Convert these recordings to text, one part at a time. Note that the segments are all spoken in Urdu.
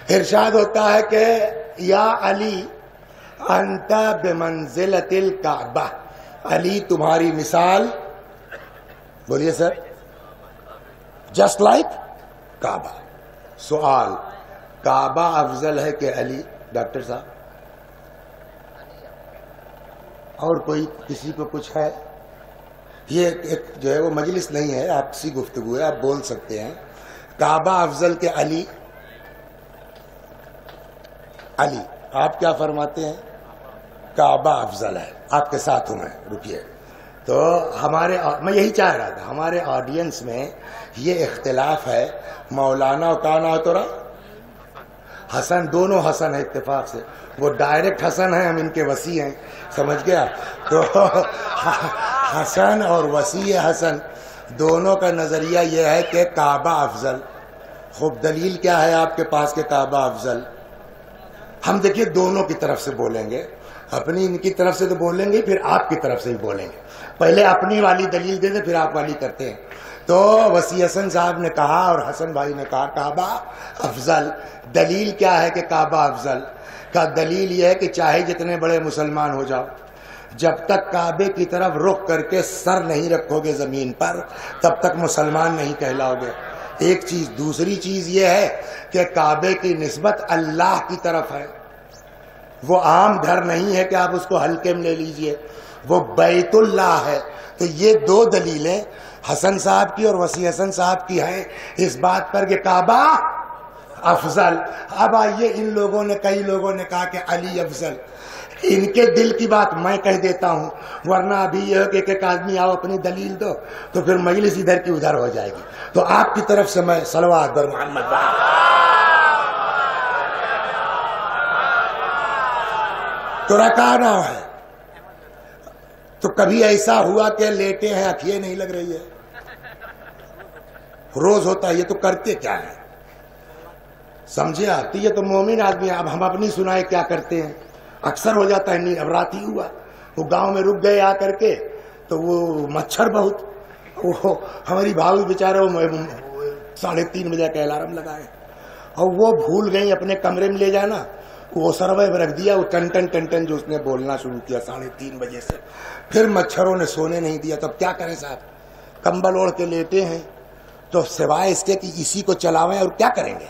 ارشاد ہوتا ہے کہ یا علی انت بمنزلۃ الکعبہ، علی تمہاری مثال، بولیے سر، جسٹ لائک کعبہ. سوال، کعبہ افضل ہے کہ علی؟ ڈاکٹر صاحب اور کوئی کسی کو کچھ ہے؟ یہ ایک جو ہے وہ مجلس نہیں ہے، آپسی گفتگو ہے، آپ بول سکتے ہیں. کعبہ افضل کہ علی؟ علی. آپ کیا فرماتے ہیں؟ کعبہ افضل ہے. آپ کے ساتھ ہوں میں، رکیے. تو میں یہی چاہ رہا تھا، ہمارے آڈینس میں یہ اختلاف ہے. مولانا کا نام تو حسن، دونوں حسن ہے اتفاق سے. وہ ڈائریکٹ حسن ہیں، ہم ان کے وسیع ہیں، سمجھ گیا؟ تو حسن اور وسیع حسن دونوں کا نظریہ یہ ہے کہ کعبہ افضل. خوب دلیل کیا ہے آپ کے پاس کہ کعبہ افضل؟ ہم دیکھیے دونوں کی طرف سے بولیں گے، اپنی ان کی طرف سے تو بولیں گے، پھر آپ کی طرف سے ہی بولیں گے. پہلے اپنی والی دلیل دے دیں، پھر آپ والی کرتے ہیں. تو وسیع حسن صاحب نے کہا اور حسن بھائی نے کہا کعبہ افضل. دلیل کیا ہے کہ کعبہ افضل کا؟ دلیل یہ ہے کہ چاہے جتنے بڑے مسلمان ہو جاؤ، جب تک کعبے کی طرف رخ کر کے سر نہیں رکھو گے زمین پر، تب تک مسلمان نہیں کہلاؤ گے. ایک چیز. دوسری چیز یہ ہے کہ کعبے کی نسبت اللہ کی طرف ہے. وہ عام گھر نہیں ہے کہ آپ اس کو ہلکے میں لے لیجئے، وہ بیت اللہ ہے. تو یہ دو دلیلیں حسن صاحب کی اور وسیع حسن صاحب کی ہیں اس بات پر کہ کعبہ افضل. اب آئیے، ان لوگوں نے، کئی لوگوں نے کہا کہ علی افضل. ان کے دل کی بات میں کہہ دیتا ہوں، ورنہ ابھی یہ کہ ایک آدمی آؤ اپنی دلیل دو تو پھر مجلس ادھر کی ادھر ہو جائے گی. تو آپ کی طرف سے میں صلوات بر محمد. تو رکانا ہے. تو کبھی ایسا ہوا کہ لیٹے ہیں اکھیے نہیں لگ رہی ہے؟ روز ہوتا ہے. یہ تو کرتے کیا ہے سمجھے آپ؟ یہ تو مومن آدمی. اب ہم اپنی سنائے کیا کرتے ہیں. اکثر ہو جاتا ہے نیند. اب رات ہی ہوا، وہ گاؤں میں رک گئے آ کر کے، تو وہ مچھر بہت، وہ ہماری بھاؤ بیچارے وہ 3:30 بجے کا الارم لگائے اور وہ بھول گئی اپنے کمرے میں لے جانا. وہ سروے میں رکھ دیا، وہ ٹن جو اس نے بولنا شروع کیا 3:30 بجے سے. پھر مچھروں نے سونے نہیں دیا. تب کیا کریں صاحب؟ کمبل اوڑھ کے لیٹے ہیں، تو سوائے اس کے کہ اسی کو چلاویں اور کیا کریں گے.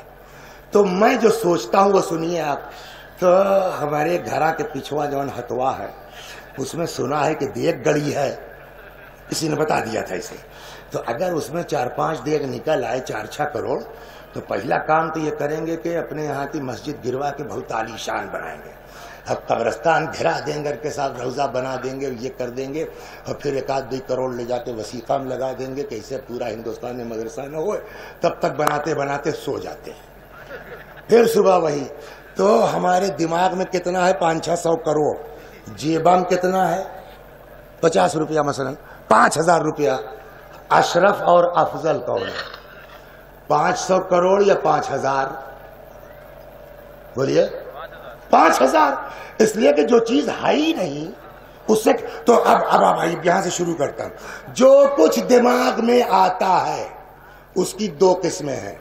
تو میں جو سوچتا ہوں وہ سنیے آپ. تو ہمارے گھرا کے پچھوا جو ہتوا ہے، اس میں سنا ہے کہ دیگ گڑی ہے، کسی نے بتا دیا تھا اسے. تو اگر اس میں 4-5 دیگ نکل آئے 4-6 کروڑ، تو پہلا کام تو یہ کریں گے کہ اپنے یہاں کی مسجد گروا کے بہت عالی شان بنائیں گے. اب قبرستان گھرا دیں گے، کے ساتھ روضہ بنا دیں گے، یہ کر دیں گے، اور پھر 1-2 کروڑ لے جا کے وسیقہ میں لگا دیں گے کہ اسے پورا ہندوستان میں مدرسہ نہ ہوئے. تب تک بناتے بناتے سو جاتے ہیں، پھر صبح وہی. تو ہمارے دماغ میں کتنا ہے؟ 500-600 کروڑ. جیبا میں کتنا ہے؟ 50 روپیہ، مثلا 5000 روپیہ. اشرف اور افضل کون ہے؟ 500 کروڑ یا 5000؟ بولیے. 5000. اس لیے کہ جو چیز ہے ہی نہیں اس سے. تو اب یہاں سے شروع کرتا ہوں. جو کچھ دماغ میں آتا ہے اس کی 2 قسمیں ہیں.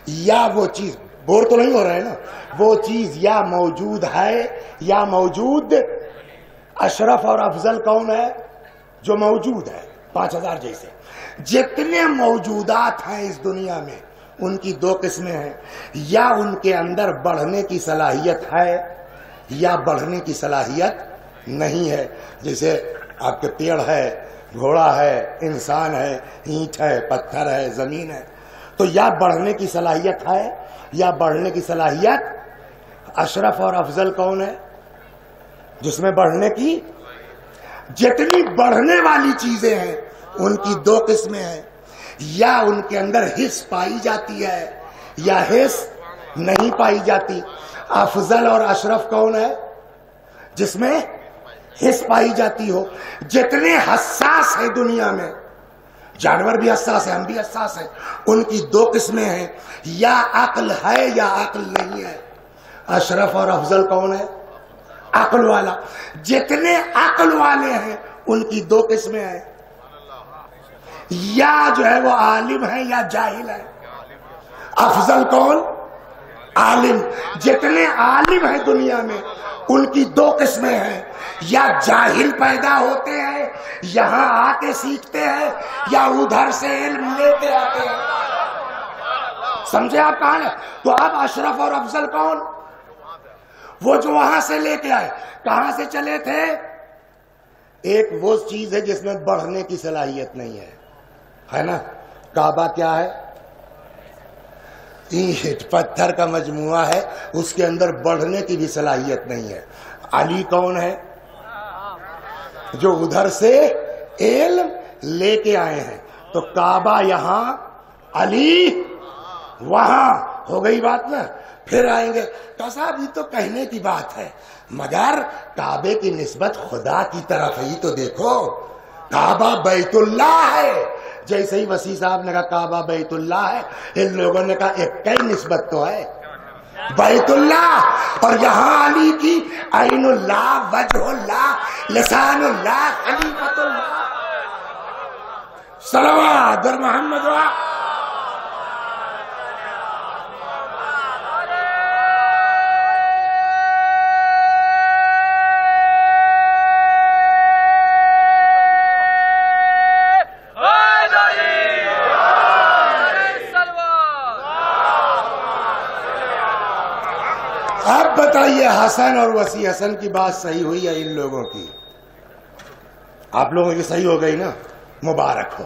یا وہ چیز، بور تو نہیں ہو رہا ہے نا، وہ چیز یا موجود ہے یا موجود. اشرف اور افضل کون ہے؟ جو موجود ہے. 5000 جیسے جتنے موجودات ہیں اس دنیا میں، ان کی 2 قسمیں ہیں. یا ان کے اندر بڑھنے کی صلاحیت ہے یا بڑھنے کی صلاحیت نہیں ہے. جیسے آپ کے پیڑ ہے، گھوڑا ہے، انسان ہے، اینٹ ہے، پتھر ہے، زمین ہے. تو یا بڑھنے کی صلاحیت ہے یا بڑھنے کی صلاحیت. اشرف اور افضل کون ہے؟ جس میں بڑھنے کی، جتنی بڑھنے والی چیزیں ہیں ان کی 2 قسمیں ہیں. یا ان کے اندر حس پائی جاتی ہے یا حس نہیں پائی جاتی. افضل اور اشرف کون ہے؟ جس میں حس پائی جاتی ہو. جتنے حساس ہیں دنیا میں، جانور بھی حساس ہیں، ہم بھی حساس ہیں، ان کی 2 قسمیں ہیں. یا عقل ہے یا عقل نہیں ہے. اشرف اور افضل کون ہے؟ عقل والا. جتنے عقل والے ہیں ان کی 2 قسمیں ہیں. یا جو ہے وہ عالم ہے یا جاہل ہے. افضل کون؟ عالم، جتنے عالم ہیں دنیا میں ان کی دو قسمیں ہیں، یا جاہل پیدا ہوتے ہیں یہاں آ کے سیکھتے ہیں، یا ادھر سے علم لیتے آتے ہیں. سمجھے آپ کہاں ہے؟ تو اب اشرف اور افضل کون؟ وہ جو وہاں سے لے کے آئے. کہاں سے چلے تھے؟ ایک وہ چیز ہے جس میں بڑھنے کی صلاحیت نہیں ہے نا. کعبہ کیا ہے؟ اینٹ پتھر کا مجموعہ ہے، اس کے اندر بڑھنے کی بھی صلاحیت نہیں ہے. علی کون ہے؟ جو ادھر سے علم لے کے آئے ہیں. تو کعبہ یہاں، علی وہاں. ہو گئی بات نا. پھر آئیں گے کہ صاحب یہ تو کہنے کی بات ہے، مگر کعبے کی نسبت خدا کی طرف ہے. یہ تو دیکھو کعبہ بیت اللہ ہے. جیسے ہی وسیع صاحب نے کہا کعبہ بیت اللہ ہے، ان لوگوں نے کہا ایک کئی نسبت تو ہے بیت اللہ. اور یہاں علی کی عین اللہ، وجہ اللہ، لسان اللہ، خلیفۃ اللہ. صلوات بر محمد و بتائیے حسن اور وسیع حسن کی بات صحیح ہوئی ہے ان لوگوں کی؟ آپ لوگوں کی صحیح ہو گئی نا، مبارک ہو.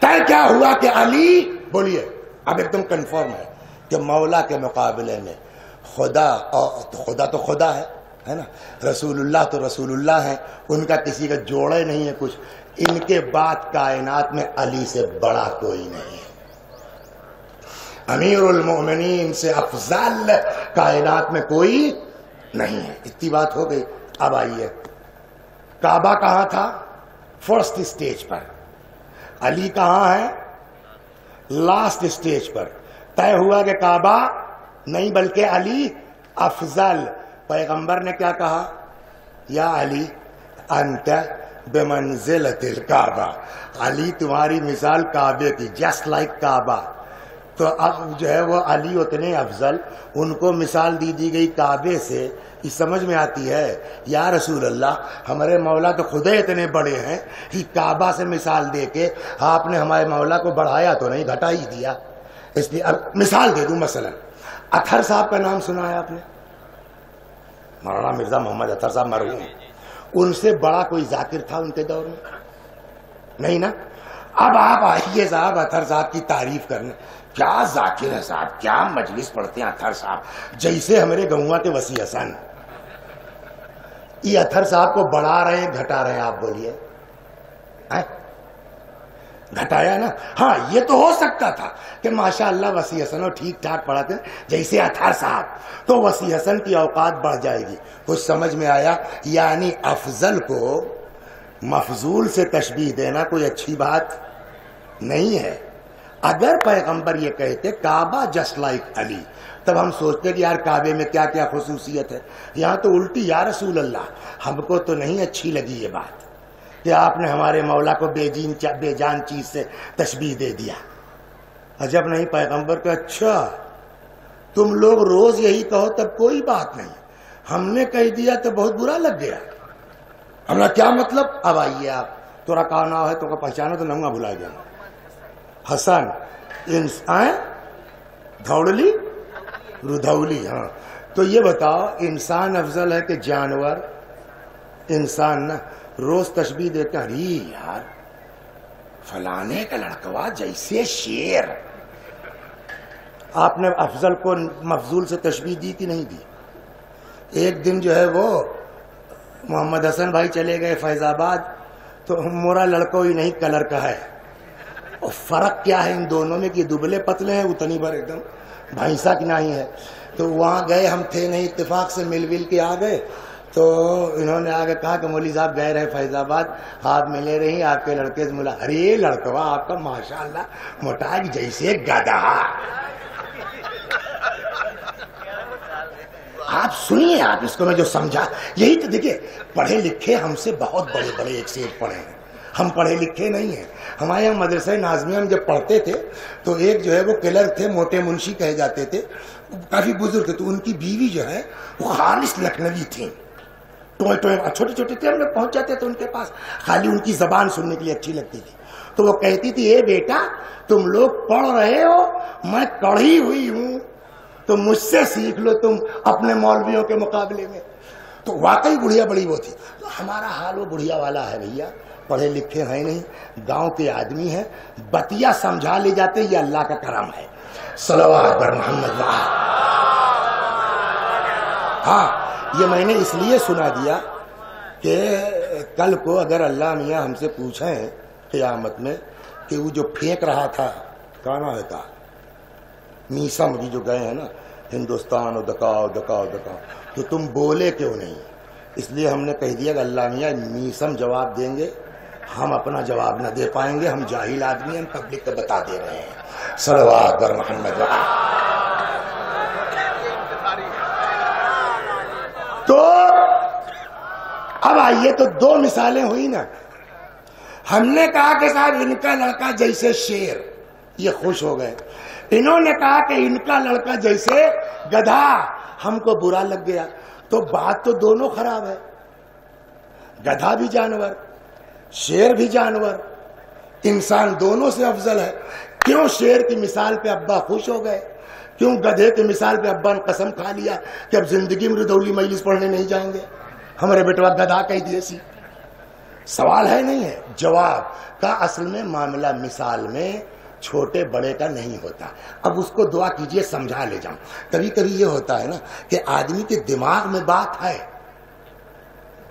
طے کیا ہوا کہ علی، بولیے اب ایک دم کنفرم ہے کہ مولا کے مقابلے میں خدا تو خدا ہے نا، رسول اللہ تو رسول اللہ ہے، ان کا کسی کا جوڑے نہیں ہے کچھ. ان کے بعد کائنات میں علی سے بڑا کوئی نہیں ہے. امیر المومنین سے افضل کائنات میں کوئی نہیں ہے. اتنی بات ہو گئی. اب آئیے کعبہ کہاں تھا؟ فرسٹ اسٹیج پر. علی کہاں ہے؟ لاسٹ اسٹیج پر. طے ہوا کہ کعبہ نہیں بلکہ علی افضل. پیغمبر نے کیا کہا؟ یا علی انت بمنزلۃ الکعبہ. علی تمہاری مثال کعبے کی، جسٹ لائک کعبہ. تو اب جو ہے وہ علی اتنے افضل، ان کو مثال دی گئی کعبے سے. یہ سمجھ میں آتی ہے یا رسول اللہ ہمارے مولا تو خود اتنے بڑے ہیں کہ کعبہ سے مثال دے کے آپ نے ہمارے مولا کو بڑھایا تو نہیں، گھٹا ہی دیا. اس لیے اب مثال دے دوں. مثلا اطہر صاحب کا نام سنا ہے آپ نے؟ مولانا مرزا محمد اطہر صاحب مرحوم. ان سے بڑا کوئی ذاکر تھا ان کے دور میں؟ نہیں نا. اب آپ آئیے صاحب اطہر صاحب کی تعریف کرنے. کیا ذاکر ہے صاحب، کیا مجلس پڑھتے ہیں اطہر صاحب، جیسے ہمارے گنوا کے وسیع حسن. یہ اطہر صاحب کو بڑھا رہے ہیں گھٹا رہے ہیں؟ آپ بولیے. گھٹایا نا. ہاں یہ تو ہو سکتا تھا کہ ماشاءاللہ وسیع حسن اور ٹھیک ٹھاک پڑھاتے جیسے اطہر صاحب، تو وسیع حسن کی اوقات بڑھ جائے گی. کچھ سمجھ میں آیا؟ یعنی افضل کو مفضول سے تشبیہ دینا کوئی اچھی بات نہیں ہے. اگر پیغمبر یہ کہتے کعبہ جسٹ لائک علی، تب ہم سوچتے کہ یار کعبے میں کیا کیا خصوصیت ہے. یہاں تو الٹی، یا رسول اللہ ہم کو تو نہیں اچھی لگی یہ بات کہ آپ نے ہمارے مولا کو بے جان چیز سے تشبیہ دے دیا. عجب نہیں. پیغمبر کو اچھا تم لوگ روز یہی کہو تب کوئی بات نہیں، ہم نے کہہ دیا تو بہت برا لگ گیا. ہمارا کیا مطلب؟ اب آئیے آپ، تھوڑا کہنا ہے تو پہچانا تو نہ بھلا گیا. حسن دھوڑلی رودھولی. ہاں تو یہ بتاؤ انسان افضل ہے کہ جانور؟ انسان نا روز تشبیہ دیتے ہیں، ارے یار فلانے کا لڑکوا جیسے شیر. آپ نے افضل کو مفضول سے تشبیہ دی کہ نہیں دی؟ ایک دن جو ہے وہ محمد حسن بھائی چلے گئے فیض آباد، تو مورا لڑکا ہی نہیں کلر کا ہے. اور فرق کیا ہے ان دونوں میں کہ دبلے پتلے ہیں، اتنی بار ایک دم بھینسا کی نہیں ہے. تو وہاں گئے، ہم تھے نہیں، اتفاق سے مل کے آ گئے. تو انہوں نے آگے کہا کہ مولوی صاحب گئے رہے فیض آباد، آپ ملے رہی، آپ کے لڑکے سے ملا. ارے لڑکوا آپ کا ماشاءاللہ موٹا جیسے گدھا. آپ سنیے، آپ اس کو میں جو سمجھا یہی تو دیکھیے. پڑھے لکھے ہم سے بہت بڑے بڑے ایک سے ایک پڑھے ہیں، ہم پڑھے لکھے نہیں ہیں. ہمارے یہاں مدرسہ ناظمیہ میں جب پڑھتے تھے تو ایک جو ہے وہ کلر تھے، موٹے منشی کہے جاتے تھے. کافی بزرگ تھے، تو ان کی بیوی جو ہے وہ خالص لکھنوی تھیں، چھوٹے چھوٹے تھے، ہم لوگ پہنچ جاتے تو ان کے پاس خالی ان کی زبان سننے کے لیے اچھی لگتی تھی، تو وہ کہتی تھی اے بیٹا تم لوگ پڑھ رہے ہو، میں پڑھی ہوئی ہوں، تو مجھ سے سیکھ لو تم اپنے مولویوں کے مقابلے میں۔ تو واقعی بڑھیا بڑی وہ تھی۔ تو ہمارا حال وہ بڑھیا والا ہے بھیا، پڑھے لکھے ہیں نہیں، گاؤں کے آدمی ہیں، بتیا سمجھا لے جاتے، یہ اللہ کا کرم ہے۔ صلوات بر محمد وآل۔ ہاں یہ میں نے اس لیے سنا دیا کہ کل کو اگر اللہ میاں ہم سے پوچھیں قیامت میں کہ وہ جو پھینک رہا تھا کانا ہے کا میسم بھی جو گئے ہیں نا ہندوستان اور دکاؤ دکاؤ دکاؤ، تو تم بولے کیوں نہیں؟ اس لیے ہم نے کہہ دیا کہ اللہ میاں میسم جواب دیں گے، ہم اپنا جواب نہ دے پائیں گے، ہم جاہل آدمی ہیں، ہم پبلک کو بتا دے رہے ہیں۔ صلوات بر محمد۔ تو اب آئیے، تو دو مثالیں ہوئی نا، ہم نے کہا کہ صاحب ان کا لڑکا جیسے شیر، یہ خوش ہو گئے، انہوں نے کہا کہ ان کا لڑکا جیسے گدھا، ہم کو برا لگ گیا۔ تو بات تو دونوں خراب ہے، گدھا بھی جانور، شیر بھی جانور، انسان دونوں سے افضل ہے۔ کیوں شیر کی مثال پہ ابا خوش ہو گئے؟ کیوں گدھے کی مثال پہ ابا نے قسم کھا لیا کہ اب زندگی میں ردولی مجلس پڑھنے نہیں جائیں گے، ہمارے بیٹوا گدھا کہہ دیے سی؟ سوال ہے نہیں ہے، جواب کا اصل میں معاملہ مثال میں چھوٹے بڑے کا نہیں ہوتا۔ اب اس کو دعا کیجئے سمجھا لے جاؤں۔ کبھی کبھی یہ ہوتا ہے نا کہ آدمی کے دماغ میں بات ہے،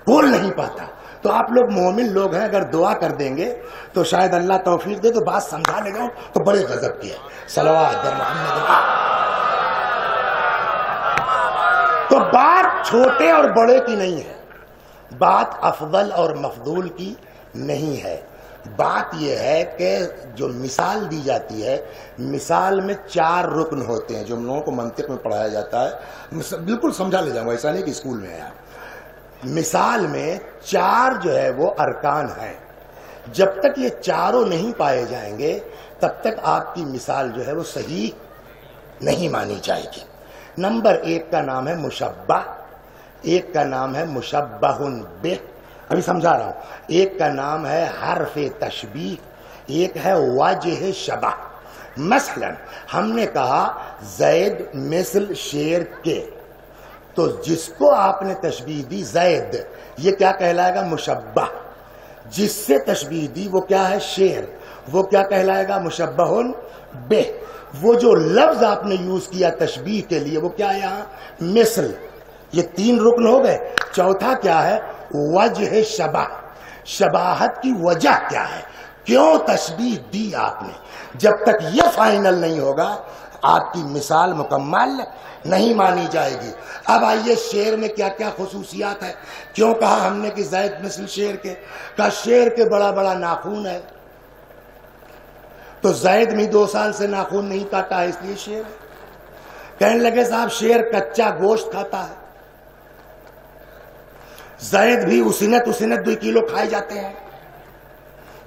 بول نہیں پاتا، تو آپ لوگ مومن لوگ ہیں، اگر دعا کر دیں گے تو شاید اللہ توفیق دے تو بات سمجھا لے جاؤں، تو بڑے غضب کی ہے۔ صلوات بر محمد۔ تو بات چھوٹے اور بڑے کی نہیں ہے، بات افضل اور مفضول کی نہیں ہے، بات یہ ہے کہ جو مثال دی جاتی ہے، مثال میں 4 رکن ہوتے ہیں جو ہم لوگوں کو منطق میں پڑھایا جاتا ہے، بالکل سمجھا لے جاؤں، ایسا نہیں کہ اسکول میں ہے آپ۔ مثال میں 4 جو ہے وہ ارکان ہیں، جب تک یہ چاروں نہیں پائے جائیں گے تب تک آپ کی مثال جو ہے وہ صحیح نہیں مانی جائے گی۔ نمبر 1 کا نام ہے مشبہ، ایک کا نام ہے مشبہ بہ، ابھی سمجھا رہا ہوں، ایک کا نام ہے حرف تشبیہ، ایک ہے وجہ شبہ۔ مثلا ہم نے کہا زید مثل شیر کے، تو جس کو آپ نے تشبیہ دی زید، یہ کیا کہلائے گا؟ مشبہ۔ جس سے تشبیہ دی وہ کیا ہے؟ شیر، وہ کیا کہلائے گا؟ مشبہ بہ۔ وہ جو لفظ آپ نے یوز کیا تشبیہ کے لیے وہ کیا ہے یہاں؟ مثل۔ یہ 3 رکن ہو گئے۔ چوتھا کیا ہے؟ وجہ شبہ، شباہت کی وجہ کیا ہے، کیوں تشبیہ دی آپ نے؟ جب تک یہ فائنل نہیں ہوگا آپ کی مثال مکمل نہیں مانی جائے گی۔ اب آئیے شیر میں کیا کیا خصوصیات ہے؟ کیوں کہا ہم نے کہ زید مثل شیر کے؟ کہا شیر کے بڑا بڑا ناخون ہے، تو زید میں 2 سال سے ناخون نہیں کاٹا ہے، اس لیے شیر ہے۔ کہنے لگے صاحب شیر کچا گوشت کھاتا ہے، زید بھی اسنت 2 کلو کھائے جاتے ہیں،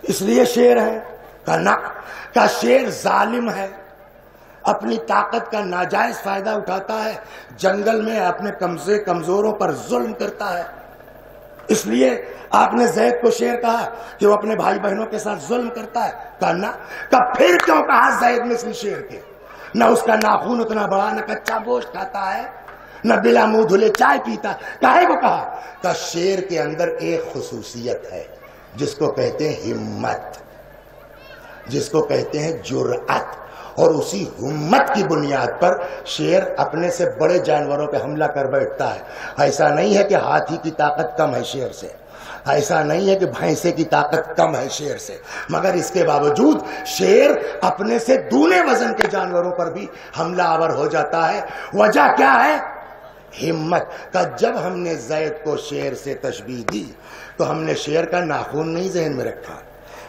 اس لیے شیر ہے۔ کا شیر ظالم ہے، اپنی طاقت کا ناجائز فائدہ اٹھاتا ہے، جنگل میں اپنے کمزوروں پر ظلم کرتا ہے، اس لیے آپ نے زید کو شیر کہا کہ وہ اپنے بھائی بہنوں کے ساتھ ظلم کرتا ہے۔ پھر کیوں کہا زید مثل شیر کے؟ نہ اس کا ناخون اتنا بڑا، نہ کچا گوشت کھاتا ہے، نہ بلا منہ دھلے چائے پیتا، کاہے کو کہا؟ کہ شیر کے اندر ایک خصوصیت ہے جس کو کہتے ہیں ہمت، جس کو کہتے ہیں جرأت، اور اسی ہمت کی بنیاد پر شیر اپنے سے بڑے جانوروں پہ حملہ کر بیٹھتا ہے۔ ایسا نہیں ہے کہ ہاتھی کی طاقت کم ہے شیر سے، ایسا نہیں ہے کہ بھینسے کی طاقت کم ہے شیر سے، مگر اس کے باوجود شیر اپنے سے دونے وزن کے جانوروں پر بھی حملہ آور ہو جاتا ہے۔ وجہ کیا ہے؟ ہمت کا۔ جب ہم نے زید کو شیر سے تشبیہ دی تو ہم نے شیر کا ناخون نہیں ذہن میں رکھا،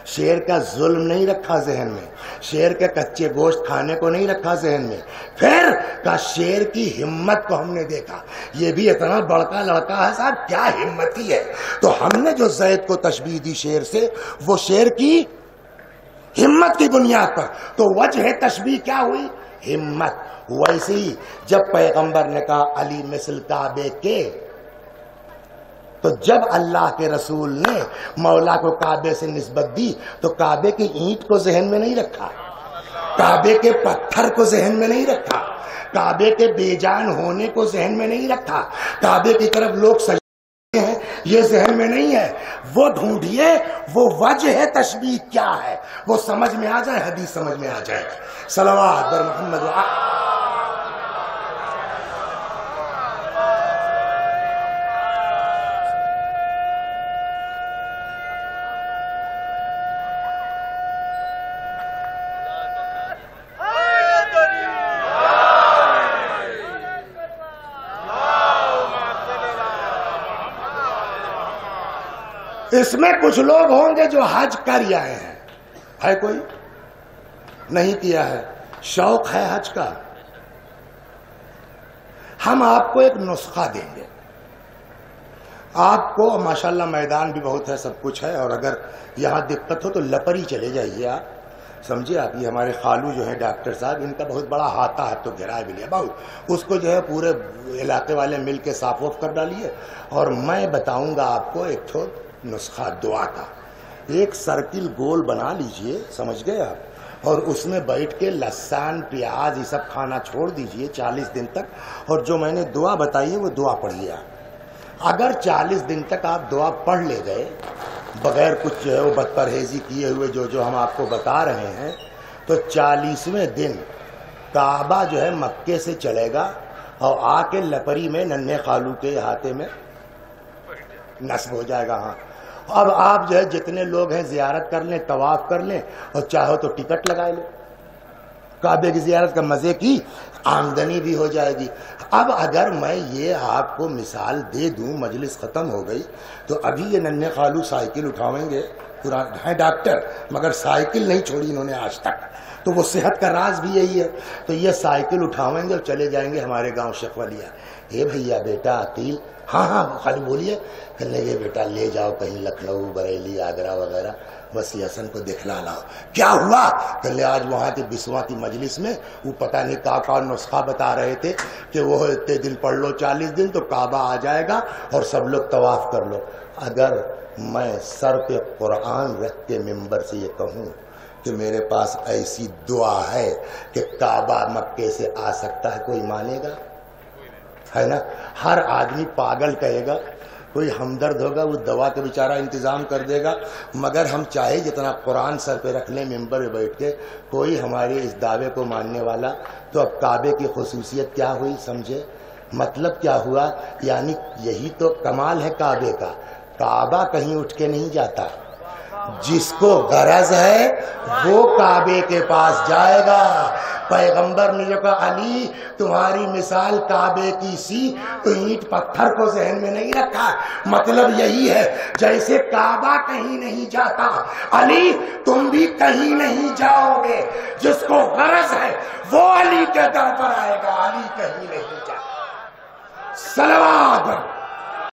شیر کا ظلم نہیں رکھا ذہن میں، شیر کے کچے گوشت کھانے کو نہیں رکھا ذہن میں، پھر کا شیر کی ہمت کو ہم نے دیکھا، یہ بھی اتنا بڑکا لڑکا ہے صاحب، کیا ہمت ہی ہے۔ تو ہم نے جو زید کو تشبیہ دی شیر سے، وہ شیر کی ہمت کی بنیاد پر، تو وجہ تشبیہ کیا ہوئی؟ ہمت۔ ویسے ہی جب پیغمبر نے کہا علی مثل کعبے کے، تو جب اللہ کے رسول نے مولا کو کعبے سے نسبت دی تو کعبے کی اینٹ کو ذہن میں نہیں رکھا، کعبے کے پتھر کو ذہن میں نہیں رکھا، کعبے کے بے جان ہونے کو ذہن میں نہیں رکھا، کعبے کی طرف لوگ سجدے ہیں یہ ذہن میں نہیں ہے۔ وہ ڈھونڈیے وہ وجہ تشبیہ کیا ہے، وہ سمجھ میں آ جائے، حدیث سمجھ میں آ جائے۔ صلوات بر محمد اس میں کچھ لوگ ہوں گے جو حج کر آئے ہیں، ہے کوئی نہیں کیا ہے، شوق ہے حج کا، ہم آپ کو ایک نسخہ دیں گے، آپ کو ماشاءاللہ میدان بھی بہت ہے، سب کچھ ہے، اور اگر یہاں دقت ہو تو لپری چلے جائیے آپ، سمجھے آپ، یہ ہمارے خالو جو ہیں ڈاکٹر صاحب، ان کا بہت بڑا ہاتھا ہے تو گھرا بھی لیا بہت، اس کو جو ہے پورے علاقے والے مل کے صاف وف کر ڈالیے، اور میں بتاؤں گا آپ کو ایک تو نسخہ دعا کا، ایک سرکل گول بنا لیجئے، سمجھ گئے آپ، اور اس میں بیٹھ کے لہسن پیاز یہ سب کھانا چھوڑ دیجئے 40 دن تک، اور جو میں نے دعا بتائی ہے وہ دعا پڑھیے آپ۔ اگر 40 دن تک آپ دعا پڑھ لے گئے بغیر کچھ جو ہے وہ بد پرہیزی کیے ہوئے جو ہم آپ کو بتا رہے ہیں، تو 40ویں دن کعبہ جو ہے مکے سے چلے گا اور آ کے لپری میں ننھے خالو کے ہاتھے میں نصب ہو جائے گا۔ ہاں اب آپ جو ہے جتنے لوگ ہیں زیارت کر لیں، طواف کر لیں، اور چاہو تو ٹکٹ لگا لیں، کعبے کی زیارت کا مزے کی آمدنی بھی ہو جائے گی۔ اب اگر میں یہ آپ کو مثال دے دوں، مجلس ختم ہو گئی، تو ابھی یہ ننھے خالو سائیکل اٹھاویں گے، ہیں ڈاکٹر مگر سائیکل نہیں چھوڑی انہوں نے آج تک، تو وہ صحت کا راز بھی یہی ہے، تو یہ سائیکل اٹھاویں گے اور چلے جائیں گے ہمارے گاؤں شیخ ولیہ، اے بھیا بیٹا عقیل، ہاں ہاں خالی بولیے، کہنے لگے بیٹا لے جاؤ کہیں لکھنؤ بریلی آگرہ وغیرہ، وسیع حسن کو دکھلا لاؤ، کیا ہوا؟ کہنے آج وہاں کے بسواں کی مجلس میں وہ پتہ نہیں کا نسخہ بتا رہے تھے کہ وہ اتنے دن پڑھ لو 40 دن تو کعبہ آ جائے گا اور سب لوگ طواف کر لو۔ اگر میں سر پہ قرآن رکھ کے ممبر سے یہ کہوں کہ میرے پاس ایسی دعا ہے کہ کعبہ مکے سے آ سکتا ہے، کوئی مانے گا؟ ہے نا، ہر آدمی پاگل کہے گا، کوئی ہمدرد ہوگا وہ دوا کا بیچارہ انتظام کر دے گا، مگر ہم چاہے جتنا قرآن سر پہ رکھ لیں ممبر پہ بیٹھ کے، کوئی ہمارے اس دعوے کو ماننے والا، تو اب کعبے کی خصوصیت کیا ہوئی سمجھے، مطلب کیا ہوا، یعنی یہی تو کمال ہے کعبے کا، کعبہ کہیں اٹھ کے نہیں جاتا، جس کو غرض ہے وہ کعبے کے پاس جائے گا۔ پیغمبر نے جو کہا علی تمہاری مثال کعبے کی سی، تو اینٹ پتھر کو ذہن میں نہیں رکھا، مطلب یہی ہے جیسے کعبہ کہیں نہیں جاتا، علی تم بھی کہیں نہیں جاؤ گے، جس کو غرض ہے وہ علی کے در پر آئے گا، علی کہیں نہیں جاتا۔ صلوات